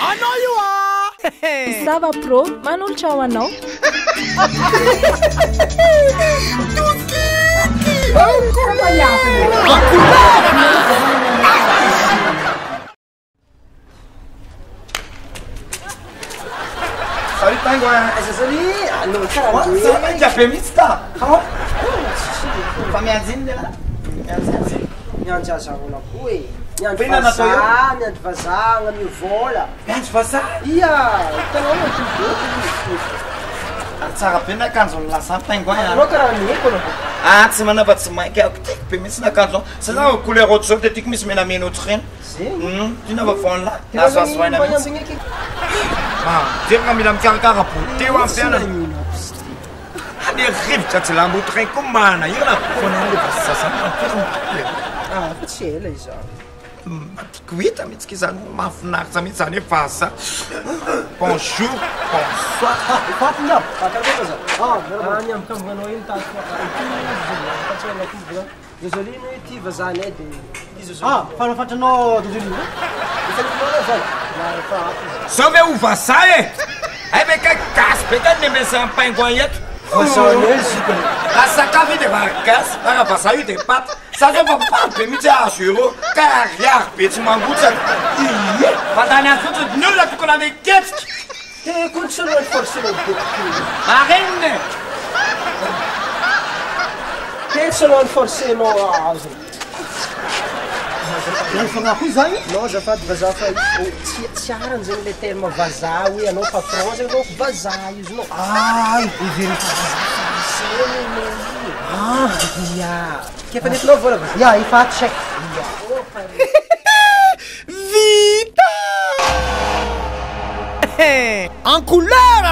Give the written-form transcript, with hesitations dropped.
Anao io ah! Zava pro, manolotra ao anao. Salut pingouin. Salut. Allô, Sama jiaby mihitsy ta. Fa mianjiny le la. Miandry azahona koa e. Miandry Pena natao io? vazaha, miandry vazaha na mivola. Miandry vazaha. Ia, hitanao na toboky. Ary tsara be n'akanjony lasa pingouin. Anao karaha meko anao. Ah, tsy manava tsy mainky ako tiako be mihitsy n'akanjo. Satria couleur ohatr'izao dia tiako misy menamena ohatr'ireny. Zay. Tiana vavao la. Azo aina mihitsy. Tena mila mikarakara teo amin'ny fiainana. Ade rivotra tsy lamboto regny koa manahirana fonany le sasany. Ah, tsy ela izao. Tiako hita mihitsy izany mahafinaritra mihitsy zany hoe vazaha. Bonjour, bonsoir. Fatinao. Fatinao zao. Ah, niambokambonanao iny tato. Désolé noi ty vazanay dia. Ah, fanafatranao désolé. Ifanao zany. Sao ve ho vazaha e? Ay be ka gasy be ka nemesa pingouin eto. Vazanay zikany. Sakafo io dia vagasy, raha vazaha io dia paty. Satria fa paty be mihitsy azo ero ka ariary be tsy mangotsaka. Fantany azy fotsiny ny olona tokony ame ketsika. Te konditionnement forcément beaucoup. Marenina. Te selon forcément azo. Fagnahy zany? Non, azafady vazaha fa tsy arany zegny le terme vazaha hoe anao patron zegny anao vazaha izy anao. Ay, ivérifie ah, ia. Ke fa nentinao vola vazaha? Ia, efa check. Vita! En couleur